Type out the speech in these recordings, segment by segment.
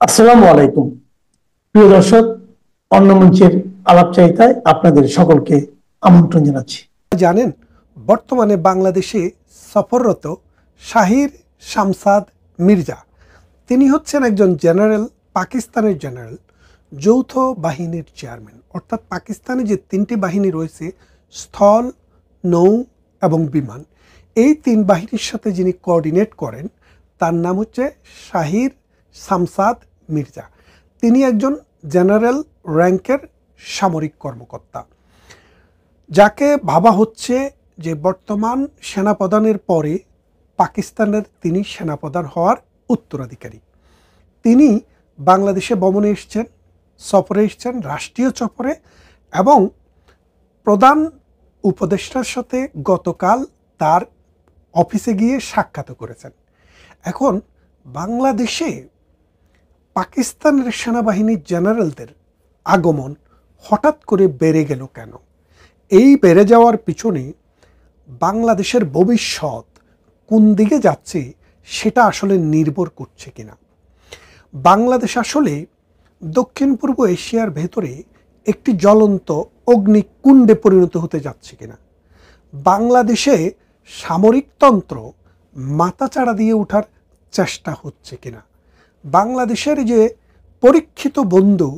আসসালামু আলাইকুম। প্রিয় দর্শক, অন্য মঞ্চের আলাপচারিতায় আপনাদের সকলকে আমন্ত্রণ জানাচ্ছি। জানেন, বর্তমানে বাংলাদেশে সফররত শাহির শামসাদ মির্জা, তিনি হচ্ছেন একজন জেনারেল, পাকিস্তানের জেনারেল, যৌথ বাহিনীর চেয়ারম্যান। অর্থাৎ পাকিস্তানে যে তিনটি বাহিনী রয়েছে, স্থল, নৌ এবং বিমান, এই তিন বাহিনীর সাথে যিনি কোঅর্ডিনেট করেন তার নাম হচ্ছে শাহির শামসাদ মির্জা। তিনি একজন জেনারেল র্যাঙ্কের সামরিক কর্মকর্তা, যাকে ভাবা হচ্ছে যে বর্তমান সেনাপ্রধানের পরে পাকিস্তানের তিনি সেনাপ্রধান হওয়ার উত্তরাধিকারী। তিনি বাংলাদেশে ভ্রমণে এসছেন, সফরে এসছেন, রাষ্ট্রীয় সফরে, এবং প্রধান উপদেষ্টার সাথে গতকাল তার অফিসে গিয়ে সাক্ষাৎ করেছেন। এখন বাংলাদেশে পাকিস্তানের সেনাবাহিনীর জেনারেলদের আগমন হঠাৎ করে বেড়ে গেল কেন? এই বেড়ে যাওয়ার পিছনে বাংলাদেশের ভবিষ্যৎ কোন দিকে যাচ্ছে সেটা আসলে নির্ভর করছে কিনা। বাংলাদেশ আসলে দক্ষিণ পূর্ব এশিয়ার ভেতরে একটি জ্বলন্ত অগ্নিকুণ্ডে পরিণত হতে যাচ্ছে কিনা। বাংলাদেশে সামরিকতন্ত্র মাথাচাড়া দিয়ে ওঠার চেষ্টা হচ্ছে কিনা। বাংলাদেশের যে পরীক্ষিত বন্ধু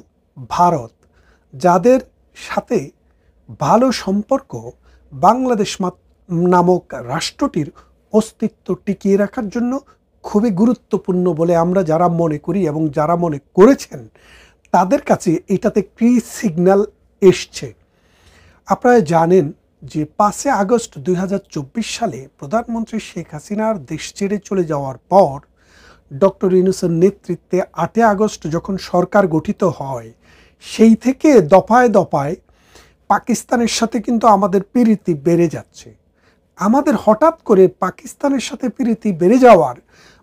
ভারত, যাদের সাথে ভালো সম্পর্ক বাংলাদেশ নামক রাষ্ট্রটির অস্তিত্ব টিকিয়ে রাখার জন্য খুবই গুরুত্বপূর্ণ বলে আমরা যারা মনে করি এবং যারা মনে করেছেন, তাদের কাছে এটাতে কি সিগন্যাল এসছে। আপনারা জানেন যে 5 আগস্ট 2024 সালে প্রধানমন্ত্রী শেখ হাসিনার দেশ ছেড়ে চলে যাওয়ার পর ডক্টর ইউনূসের নেতৃত্বে 8 আগস্ট যখন সরকার গঠিত হয়, সেই থেকে দফায় দফায় পাকিস্তানের সাথে কিন্তু আমাদের প্রীতি বেড়ে যাচ্ছে। আমাদের হঠাৎ করে পাকিস্তানের সাথে প্রীতি বেড়ে যাওয়ার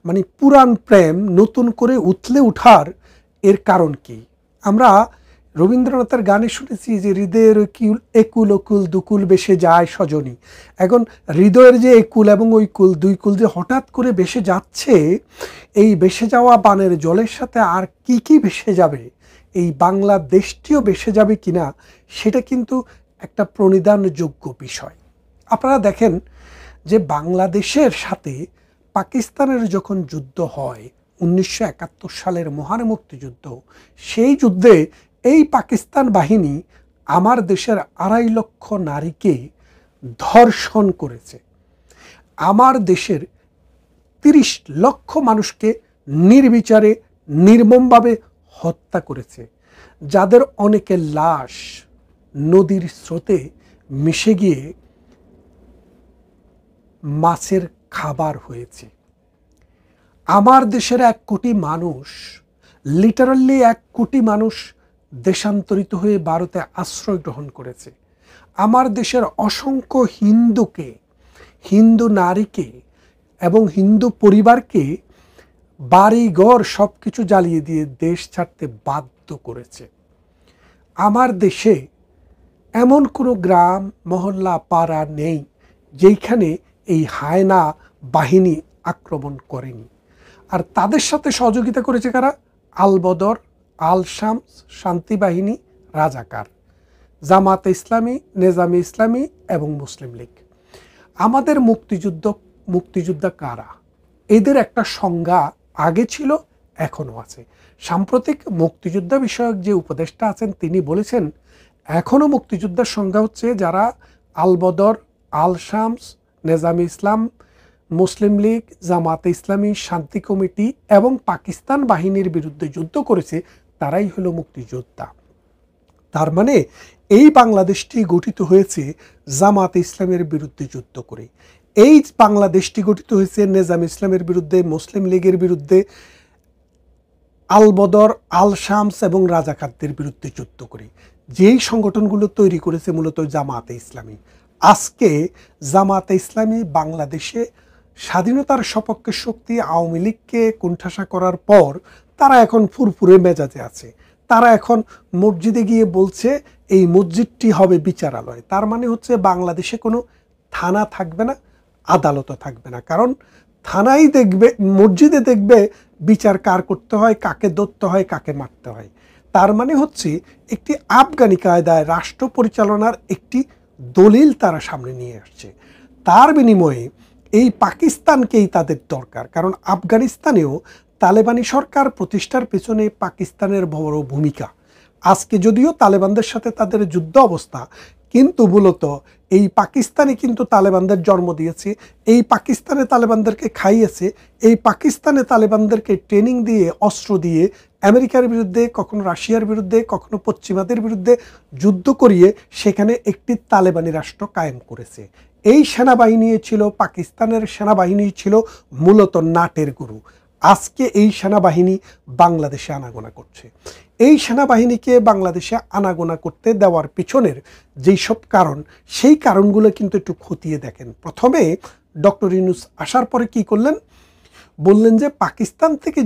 মানে পুরান প্রেম নতুন করে উথলে ওঠার এর কারণ কি? আমরা রবীন্দ্রনাথের গানে শুনেছি যে হৃদয়ের একুল অকুল দুকুল বেসে যায় সজনী। এখন হৃদয়ের যে একুল এবং ওই কুল, দুই কুল যে হঠাৎ করে বেসে যাচ্ছে, এই বেসে যাওয়া বানের জলের সাথে আর কি কি ভেসে যাবে, এই বাংলাদেশটিও ভেসে যাবে কিনা, সেটা কিন্তু একটা প্রণিধানযোগ্য বিষয়। আপনারা দেখেন যে বাংলাদেশের সাথে পাকিস্তানের যখন যুদ্ধ হয় 1971 সালের মহান মুক্তিযুদ্ধ, সেই যুদ্ধে এই পাকিস্তান বাহিনী আমার দেশের 2.5 লক্ষ নারীকে ধর্ষণ করেছে। আমার দেশের 30 লক্ষ মানুষকে নির্বিচারে নির্মমভাবে হত্যা করেছে, যাদের অনেকের লাশ নদীর স্রোতে মিশে গিয়ে মাছের খাবার হয়েছে। আমার দেশের 1 কোটি মানুষ, লিটারালি 1 কোটি মানুষ দেশান্তরিত হয়ে ভারতে আশ্রয় গ্রহণ করেছে। আমার দেশের অসংখ্য হিন্দুকে, হিন্দু নারীকে এবং হিন্দু পরিবারকে বাড়িঘর সব কিছু জ্বালিয়ে দিয়ে দেশ ছাড়তে বাধ্য করেছে। আমার দেশে এমন কোনো গ্রাম, মহল্লা, পাড়া নেই যেইখানে এই হায়না বাহিনী আক্রমণ করেনি। আর তাদের সাথে সহযোগিতা করেছে কারা? আল-বদর, আল-শামস, শান্তি বাহিনী, রাজাকার, জামাতে ইসলামী, নেজামে ইসলামী এবং মুসলিম লীগ। আমাদের মুক্তিযোদ্ধা কারা? এদের একটা সংজ্ঞা আগে ছিল, এখনো আছে। সাম্প্রতিক মুক্তিযোদ্ধা বিষয়ক যে উপদেষ্টা আছেন, তিনি বলেছেন এখনো মুক্তিযোদ্ধার সংজ্ঞা হচ্ছে যারা আল-বদর, আল-শামস, নেজামে ইসলাম, মুসলিম লীগ, জামাতে ইসলামী, শান্তি কমিটি এবং পাকিস্তান বাহিনীর বিরুদ্ধে যুদ্ধ করেছে, তারাই হলো মুক্তিযোদ্ধা। তার মানে এই বাংলাদেশটি গঠিত হয়েছে জামাতে ইসলামের বিরুদ্ধে যুদ্ধ করে। এই বাংলাদেশটি গঠিত হয়েছে নেজামে ইসলামের বিরুদ্ধে, মুসলিম লীগের বিরুদ্ধে, আল-বদর, আল-শামস এবং রাজাকারদের বিরুদ্ধে যুদ্ধ করে। যেই সংগঠনগুলো তৈরি করেছে মূলত জামাতে ইসলামী। আজকে জামাতে ইসলামী বাংলাদেশে স্বাধীনতার সপক্ষে শক্তি আওয়ামী লীগকে কোণঠাসা করার পর তারা এখন ফুরফুরে মেজাজে আছে। তারা এখন মসজিদে গিয়ে বলছে এই মসজিদটি হবে বিচারালয়। তার মানে হচ্ছে বাংলাদেশে কোনো থানা থাকবে না, আদালতও থাকবে না। কারণ থানাই দেখবে, মসজিদে দেখবে বিচার কার করতে হয়, কাকে ধরতে হয়, কাকে মারতে হয়। তার মানে হচ্ছে একটি আফগানি কায়দায় রাষ্ট্র পরিচালনার একটি দলিল তারা সামনে নিয়ে আসছে। তার বিনিময়ে এই পাকিস্তানকেই তাদের দরকার, কারণ আফগানিস্তানেও তালেবানি সরকার প্রতিষ্ঠার পেছনে পাকিস্তানের বড় ভূমিকা। আজকে যদিও তালেবানদের সাথে তাদের যুদ্ধ অবস্থা, কিন্তু মূলত এই পাকিস্তানে কিন্তু তালেবানদের জন্ম দিয়েছে, এই পাকিস্তানে তালেবানদেরকে খাইয়েছে, এই পাকিস্তানে তালেবানদেরকে ট্রেনিং দিয়ে, অস্ত্র দিয়ে আমেরিকার বিরুদ্ধে, কখনো রাশিয়ার বিরুদ্ধে, কখনো পশ্চিমাদের বিরুদ্ধে যুদ্ধ করিয়ে সেখানে একটি তালেবানি রাষ্ট্র কায়েম করেছে। এই সেনাবাহিনী ছিল, পাকিস্তানের সেনাবাহিনী ছিল মূলত নাটের গুরু। আজকে এই সেনাবাহিনী বাংলাদেশে আনাগোনা করছে। এই সেনাবাহিনীকে বাংলাদেশে আনাগোনা করতে দেওয়ার পিছনের যেই সব কারণ, সেই কারণগুলো কিন্তু একটু খতিয়ে দেখেন। প্রথমে ডক্টর ইউনূস আসার পরে কি করলেন? বললেন যে পাকিস্তান থেকে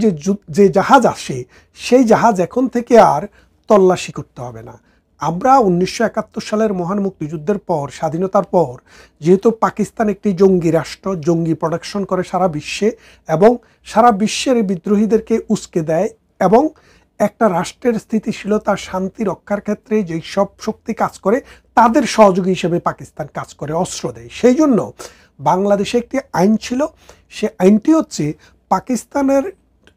যে জাহাজ আসে, সেই জাহাজ এখন থেকে আর তল্লাশি করতে হবে না। আমরা 1971 সালের মহান মুক্তিযুদ্ধের পর, স্বাধীনতার পর, যেহেতু পাকিস্তান একটি জঙ্গি রাষ্ট্র, জঙ্গি প্রোডাকশন করে সারা বিশ্বে, এবং সারা বিশ্বের বিদ্রোহীদেরকে উস্কে দেয়, এবং একটা রাষ্ট্রের স্থিতিশীলতা, শান্তি রক্ষার ক্ষেত্রে যেই সব শক্তি কাজ করে তাদের সহযোগী হিসেবে পাকিস্তান কাজ করে, অস্ত্র দেয়। সেই জন্য বাংলাদেশে একটি আইন ছিল, সে আইনটি হচ্ছে পাকিস্তানের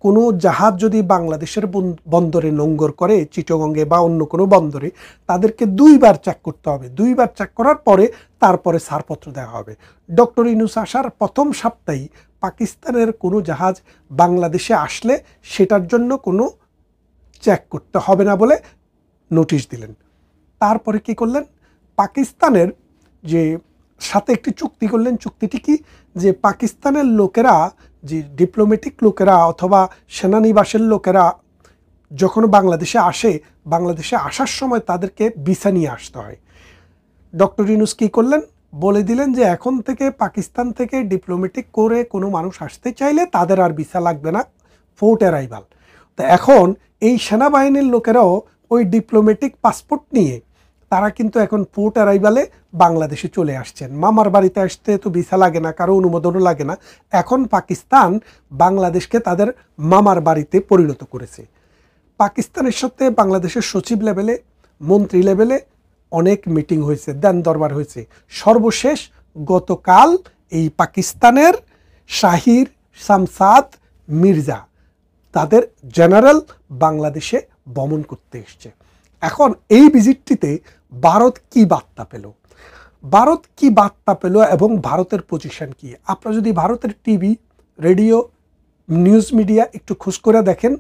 কোনো জাহাজ যদি বাংলাদেশের বন্দরে নোঙ্গর করে, চিটাগংয়ে বা অন্য কোনো বন্দরে, তাদেরকে 2 বার চেক করতে হবে। 2 বার চেক করার পরে তারপরে ছাড়পত্র দেওয়া হবে। ডক্টর ইউনূস আসার প্রথম সপ্তাহেই পাকিস্তানের কোনো জাহাজ বাংলাদেশে আসলে সেটার জন্য কোনো চেক করতে হবে না বলে নোটিশ দিলেন। তারপরে কি করলেন? পাকিস্তানের যে সাথে একটি চুক্তি করলেন। চুক্তিটি কি? যে পাকিস্তানের লোকেরা, যে ডিপ্লোম্যাটিক লোকেরা অথবা সেনানিবাসের লোকেরা যখন বাংলাদেশে আসে, বাংলাদেশে আসার সময় তাদেরকে ভিসা নিয়ে আসতে হয়। ডক্টর ইউনূস কী করলেন? বলে দিলেন যে এখন থেকে পাকিস্তান থেকে ডিপ্লোম্যাটিক করে কোনো মানুষ আসতে চাইলে তাদের আর ভিসা লাগবে না, পোর্ট অ্যারাইভাল। তো এখন এই সেনাবাহিনীর লোকেরাও ওই ডিপ্লোম্যাটিক পাসপোর্ট নিয়ে তারা কিন্তু এখন পোর্ট অ্যারাইভালে বাংলাদেশে চলে আসছেন। মামার বাড়িতে আসতে তো ভিসা লাগে না, কারো অনুমোদনও লাগে না। এখন পাকিস্তান বাংলাদেশকে তাদের মামার বাড়িতে পরিণত করেছে। পাকিস্তানের সাথে বাংলাদেশের সচিব লেভেলে, মন্ত্রী লেভেলে অনেক মিটিং হয়েছে, দেন দরবার হয়েছে। সর্বশেষ গতকাল এই পাকিস্তানের শাহির শামসাদ মির্জা, তাদের জেনারেল, বাংলাদেশে ভ্রমণ করতে এসছে। এখন এই ভিজিটটিতে ভারত কি বার্তা পেল? ভারত কি বার্তা পেল এবং ভারতের পজিশন কি? আপনারা যদি ভারতের টিভি, রেডিও, নিউজ মিডিয়া একটু খোঁজ করে দেখেন,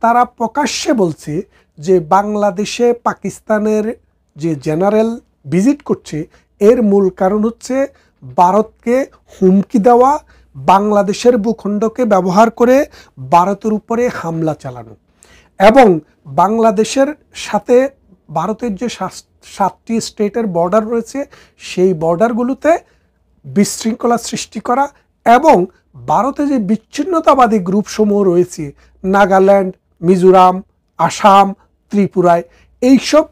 তারা প্রকাশ্যে বলছে যে বাংলাদেশে পাকিস্তানের যে জেনারেল ভিজিট করছে, এর মূল কারণ হচ্ছে ভারতকে হুমকি দেওয়া, বাংলাদেশের ভূখণ্ডকে ব্যবহার করে ভারতের উপরে হামলা চালানো, এবং বাংলাদেশের সাথে ভারতের যে 7টি স্টেটের বর্ডার রয়েছে, সেই বর্ডারগুলোতে বিশৃঙ্খলা সৃষ্টি করা, এবং ভারতে যে বিচ্ছিন্নতাবাদী গ্রুপসমূহ রয়েছে, নাগাল্যান্ড, মিজোরাম, আসাম, ত্রিপুরায়, এইসব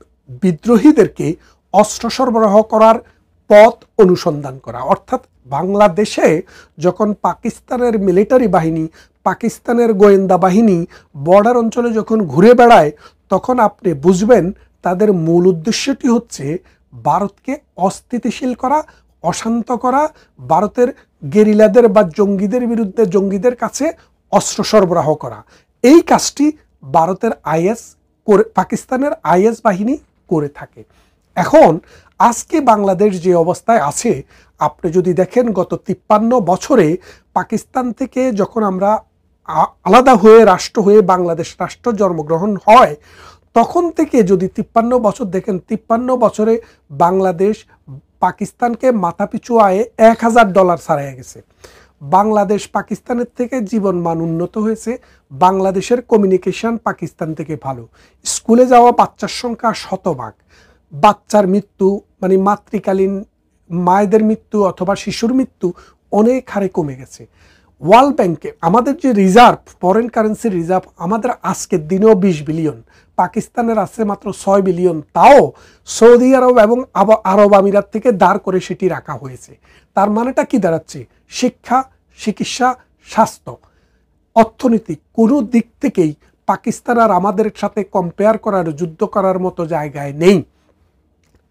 বিদ্রোহীদেরকে অস্ত্র সরবরাহ করার পথ অনুসন্ধান করা। অর্থাৎ বাংলাদেশে যখন পাকিস্তানের মিলিটারি বাহিনী, পাকিস্তানের গোয়েন্দা বাহিনী বর্ডার অঞ্চলে যখন ঘুরে বেড়ায়, তখন আপনি বুঝবেন তাদের মূল উদ্দেশ্যটি হচ্ছে ভারতকে অস্থিতিশীল করা, অশান্ত করা, ভারতের গেরিলাদের বা জঙ্গিদের বিরুদ্ধে, জঙ্গিদের কাছে অস্ত্র সরবরাহ করা। এই কাজটি ভারতের আইএস করে, পাকিস্তানের আইএস বাহিনী করে থাকে। এখন আজকে বাংলাদেশ যে অবস্থায় আছে, আপনি যদি দেখেন গত 53 বছরে পাকিস্তান থেকে যখন আমরা আলাদা হয়ে রাষ্ট্র হয়ে বাংলাদেশ রাষ্ট্র জন্মগ্রহণ হয়, তখন থেকে যদি 53 বছর দেখেন, 53 বছরে বাংলাদেশ পাকিস্তানকে মাথাপিছু আয়ে $1000 ছাড়িয়ে গেছে। বাংলাদেশ পাকিস্তানের থেকে জীবনমান উন্নত হয়েছে। বাংলাদেশের কমিউনিকেশন পাকিস্তান থেকে ভালো। স্কুলে যাওয়া বাচ্চার সংখ্যা শতভাগ। বাচ্চার মৃত্যু, মানে মাতৃকালীন মায়েদের মৃত্যু অথবা শিশুর মৃত্যু অনেক হারে কমে গেছে। ওয়ার্ল্ড ব্যাংকে আমাদের যে রিজার্ভ, ফরেন কারেন্সির রিজার্ভ, আমাদের আজকের দিনেও 20 বিলিয়ন, পাকিস্তানের আছে মাত্র 6 বিলিয়ন। তাও সৌদি আরব এবং আরব আমিরাত থেকে ধার করে সেটি রাখা হয়েছে। তার মানেটা কি দাঁড়াচ্ছে? শিক্ষা, চিকিৎসা, স্বাস্থ্য, অর্থনৈতিক কোনো দিক থেকেই পাকিস্তান আর আমাদের সাথে কম্পেয়ার করার, যুদ্ধ করার মতো জায়গায় নেই।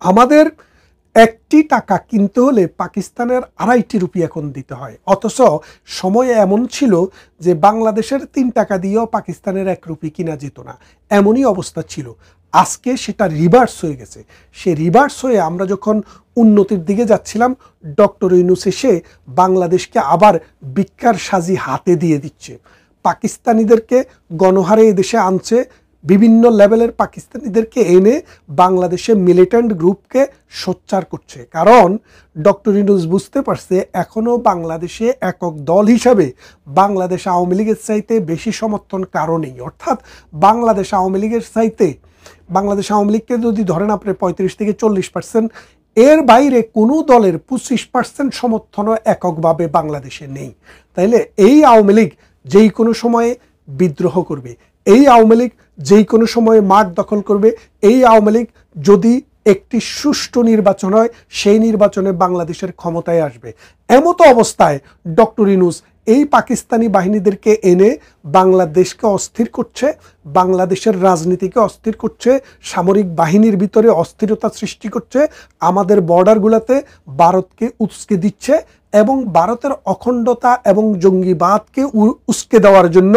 আমাদের একটি টাকা কিনতে হলে পাকিস্তানের 2.5 রুপি এখন দিতে হয়, অথচ সময় এমন ছিল যে বাংলাদেশের 3 টাকা দিয়েও পাকিস্তানের 1 রুপি কিনা যেত না, এমনই অবস্থা ছিল। আজকে সেটা রিভার্স হয়ে গেছে। সে রিভার্স হয়ে আমরা যখন উন্নতির দিকে যাচ্ছিলাম, ডক্টর ইউনূস এসে বাংলাদেশকে আবার ভিক্ষার সাজি হাতে দিয়ে দিচ্ছে। পাকিস্তানিদেরকে গণহারে এদেশে আনছে, বিভিন্ন লেভেলের পাকিস্তানিদেরকে এনে বাংলাদেশে মিলিটেন্ট গ্রুপকে সোচ্চার করছে। কারণ ডক্টর ইউনূস বুঝতে পারছে এখনও বাংলাদেশে একক দল হিসাবে বাংলাদেশ আওয়ামী লীগের চাইতে বেশি সমর্থন কারো নেই। অর্থাৎ বাংলাদেশ আওয়ামী লীগের চাইতে, বাংলাদেশ আওয়ামী লীগকে যদি ধরেন আপনি 35 থেকে 40%, এর বাইরে কোনো দলের 25% সমর্থনও এককভাবে বাংলাদেশে নেই। তাইলে এই আওয়ামী লীগ যেই কোনো সময়ে বিদ্রোহ করবে, এই আওয়ামী লীগ যেই কোনো সময়ে মাঠ দখল করবে, এই আওয়ামী লীগ যদি একটি সুষ্ঠু নির্বাচন হয় সেই নির্বাচনে বাংলাদেশের ক্ষমতায় আসবে। এমতো অবস্থায় ডক্টর ইউনূস এই পাকিস্তানি বাহিনীদেরকে এনে বাংলাদেশকে অস্থির করছে, বাংলাদেশের রাজনীতিকে অস্থির করছে, সামরিক বাহিনীর ভিতরে অস্থিরতা সৃষ্টি করছে, আমাদের বর্ডারগুলোতে ভারতকে উস্কে দিচ্ছে এবং ভারতের অখণ্ডতা এবং জঙ্গিবাদকে উস্কে দেওয়ার জন্য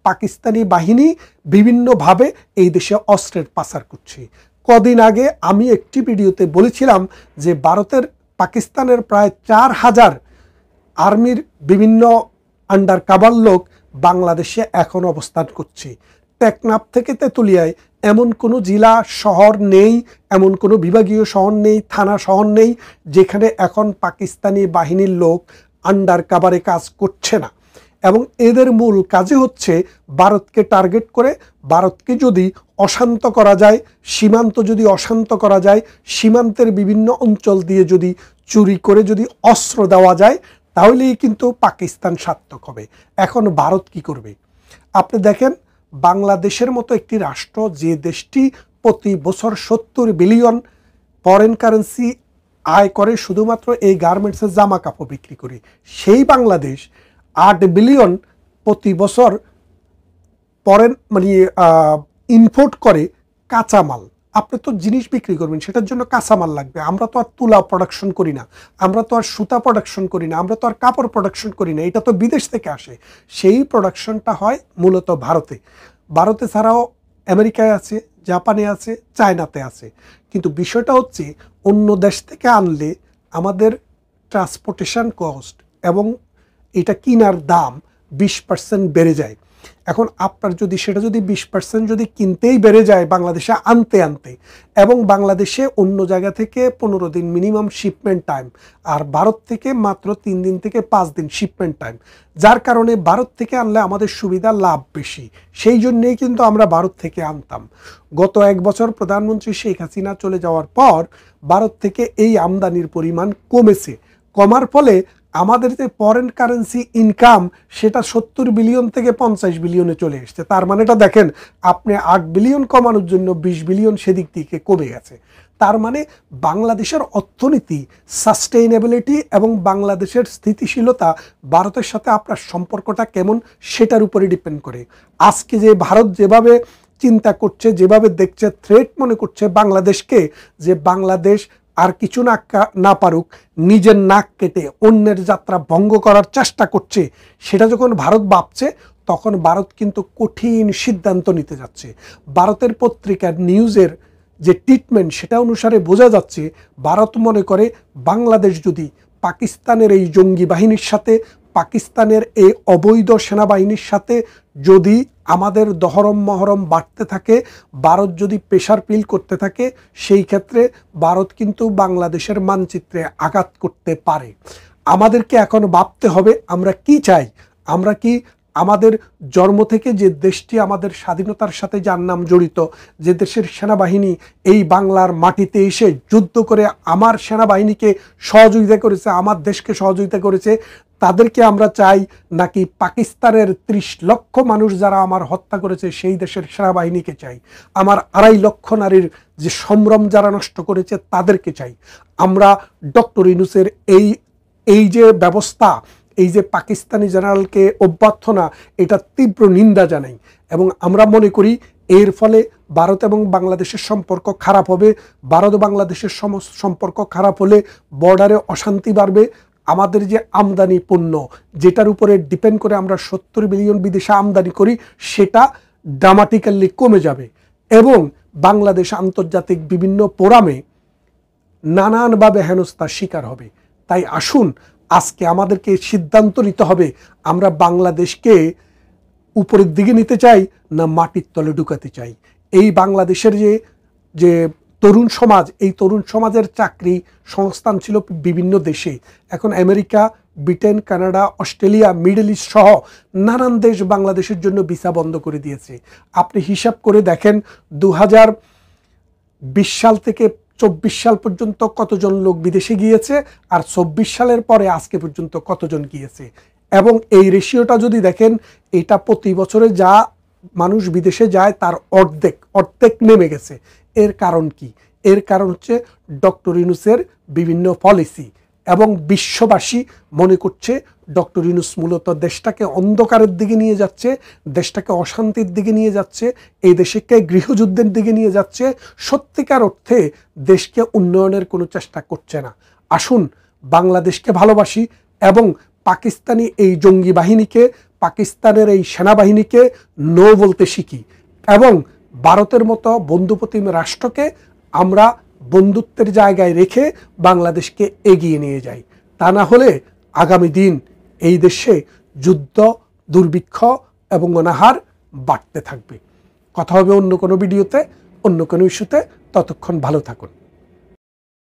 পাকিস্তানি বাহিনী বিভিন্নভাবে এই দেশে অস্ত্রের পাচার করছে। কদিন আগে আমি একটি ভিডিওতে বলেছিলাম যে ভারতের, পাকিস্তানের প্রায় 4000 আর্মির বিভিন্ন আন্ডার কাভার লোক বাংলাদেশে এখন অবস্থান করছে। টেকনাফ থেকে তেঁতুলিয়ায় এমন কোনো জেলা শহর নেই, এমন কোনো বিভাগীয় শহর নেই, থানা শহর নেই যেখানে এখন পাকিস্তানি বাহিনীর লোক আন্ডার কাভারে কাজ করছে না। এবং এদের মূল কাজে হচ্ছে ভারতকে টার্গেট করে, ভারতকে যদি অশান্ত করা যায়, সীমান্ত যদি অশান্ত করা যায়, সীমান্তের বিভিন্ন অঞ্চল দিয়ে যদি চুরি করে যদি অস্ত্র দেওয়া যায়, তাহলেই কিন্তু পাকিস্তান সার্থক হবে। এখন ভারত কি করবে? আপনি দেখেন, বাংলাদেশের মতো একটি রাষ্ট্র, যে দেশটি প্রতি বছর 70 বিলিয়ন ফরেন কারেন্সি আয় করে শুধুমাত্র এই গার্মেন্টসের জামা কাপড় বিক্রি করে, সেই বাংলাদেশ 8 বিলিয়ন প্রতি বছর ইম্পোর্ট করে কাঁচামাল। আপনি তো জিনিস বিক্রি করবেন, সেটার জন্য কাঁচামাল লাগবে। আমরা তো আর তুলা প্রোডাকশন করি না, আমরা তো আর সুতা প্রোডাকশন করি না, আমরা তো আর কাপড় প্রোডাকশন করি না, এটা তো বিদেশ থেকে আসে। সেই প্রোডাকশনটা হয় মূলত ভারতে। ভারতে ছাড়াও আমেরিকায় আছে, জাপানে আছে, চায়নাতে আছে। কিন্তু বিষয়টা হচ্ছে অন্য দেশ থেকে আনলে আমাদের ট্রান্সপোর্টেশন কস্ট এবং এটা কিনার দাম 20% বেড়ে যায়। এখন আপনার যদি সেটা যদি 20% যদি কিনতেই বেড়ে যায় বাংলাদেশে আনতে এবং বাংলাদেশে অন্য জায়গা থেকে 15 দিন মিনিমাম শিপমেন্ট টাইম, আর ভারত থেকে মাত্র 3 দিন থেকে 5 দিন শিপমেন্ট টাইম, যার কারণে ভারত থেকে আনলে আমাদের সুবিধা, লাভ বেশি। সেই জন্যেই কিন্তু আমরা ভারত থেকে আনতাম। গত 1 বছর প্রধানমন্ত্রী শেখ হাসিনা চলে যাওয়ার পর ভারত থেকে এই আমদানির পরিমাণ কমেছে। কমার ফলে আমাদের যে ফরেন কারেন্সি ইনকাম সেটা 70 বিলিয়ন থেকে 50 বিলিয়নে চলে এসছে। তার মানেটা দেখেন, আপনি 8 বিলিয়ন কমানোর জন্য 20 বিলিয়ন সেদিক থেকে কমে গেছে। তার মানে বাংলাদেশের অর্থনীতি, সাস্টেইনেবিলিটি এবং বাংলাদেশের স্থিতিশীলতা ভারতের সাথে আপনার সম্পর্কটা কেমন সেটার উপরে ডিপেন্ড করে। আজকে যে ভারত যেভাবে চিন্তা করছে, যেভাবে দেখছে, থ্রেট মনে করছে বাংলাদেশকে, যে বাংলাদেশ আর কিছু না পারুক, নিজের নাক কেটে অন্যের যাত্রা ভঙ্গ করার চেষ্টা করছে, সেটা যখন ভারত ভাবছে তখন ভারত কিন্তু কঠিন সিদ্ধান্ত নিতে যাচ্ছে। ভারতের পত্রিকার নিউজের যে ট্রিটমেন্ট সেটা অনুসারে বোঝা যাচ্ছে ভারত মনে করে বাংলাদেশ যদি পাকিস্তানের এই জঙ্গি বাহিনীর সাথে, পাকিস্তানের এই অবৈধ সেনাবাহিনীর সাথে যদি আমাদের দহরম মহরম বাড়তে থাকে, ভারত যদি প্রেশার ফিল করতে থাকে, সেই ক্ষেত্রে ভারত কিন্তু বাংলাদেশের মানচিত্রে আঘাত করতে পারে। আমাদেরকে এখন ভাবতে হবে আমরা কি চাই। আমরা কি আমাদের জন্ম থেকে যে দেশটি আমাদের স্বাধীনতার সাথে যার নাম জড়িত, যে দেশের সেনাবাহিনী এই বাংলার মাটিতে এসে যুদ্ধ করে আমার সেনাবাহিনীকে সহযোগিতা করেছে, আমার দেশকে সহযোগিতা করেছে, তাদেরকে আমরা চাই, নাকি পাকিস্তানের 30 লক্ষ মানুষ যারা আমার হত্যা করেছে সেই দেশের সেনাবাহিনীকে চাই, আমার 2.5 লক্ষ নারীর যে সম্ভ্রম যারা নষ্ট করেছে তাদেরকে চাই? আমরা ডক্টর ইউনূসের এই যে ব্যবস্থা, এই যে পাকিস্তানি জেনারেলকে অভ্যর্থনা, এটা তীব্র নিন্দা জানাই। এবং আমরা মনে করি এর ফলে ভারত এবং বাংলাদেশের সম্পর্ক খারাপ হবে। ভারত ও বাংলাদেশের সম্পর্ক খারাপ হলে বর্ডারে অশান্তি বাড়বে। আমাদের যে আমদানি পণ্য, যেটার উপরে ডিপেন্ড করে আমরা 70 বিলিয়ন বিদেশে আমদানি করি, সেটা ড্রামাটিক্যালি কমে যাবে এবং বাংলাদেশ আন্তর্জাতিক বিভিন্ন ফোরামে নানানভাবে হেনস্থার শিকার হবে। তাই আসুন আজকে আমাদেরকে সিদ্ধান্ত নিতে হবে, আমরা বাংলাদেশকে উপরের দিকে নিতে চাই না মাটির তলে ঢুকাতে চাই। এই বাংলাদেশের যে তরুণ সমাজ, এই তরুণ সমাজের চাকরি সংস্থান ছিল বিভিন্ন দেশে। এখন America, Britain, Canada, Australia, middle east সহ নানান দেশ বাংলাদেশের জন্য ভিসা বন্ধ করে দিয়েছে। আপনি হিসাব করে দেখেন 2020 সাল থেকে 24 সাল পর্যন্ত কতজন লোক বিদেশে গিয়েছে, আর 24 সালের পরে আজকে পর্যন্ত কতজন গিয়েছে। এবং এই রেশিওটা যদি দেখেন, এটা প্রতি বছরে যা মানুষ বিদেশে যায় তার অর্ধেক নেমে গেছে। এর কারণ কি? এর কারণ হচ্ছে ডক্টর ইউনূসের বিভিন্ন পলিসি। এবং বিশ্ববাসী মনে করছে ডক্টর ইউনূস মূলত দেশটাকে অন্ধকারের দিকে নিয়ে যাচ্ছে, দেশটাকে অশান্তির দিকে নিয়ে যাচ্ছে, এই দেশকে গৃহযুদ্ধের দিকে নিয়ে যাচ্ছে। সত্যিকার অর্থে দেশকে উন্নয়নের কোনো চেষ্টা করছে না। আসুন বাংলাদেশকে ভালোবাসি এবং পাকিস্তানি এই জঙ্গি বাহিনীকে, পাকিস্তানের এই সেনাবাহিনীকে নো বলতে শিখি এবং ভারতের মতো বন্ধুপ্রতিম রাষ্ট্রকে আমরা বন্ধুত্বের জায়গায় রেখে বাংলাদেশকে এগিয়ে নিয়ে যাই। তা না হলে আগামী দিন এই দেশে যুদ্ধ, দুর্ভিক্ষ এবং অনাহার বাড়তে থাকবে। কথা হবে অন্য কোনো ভিডিওতে, অন্য কোনো ইস্যুতে। ততক্ষণ ভালো থাকুন।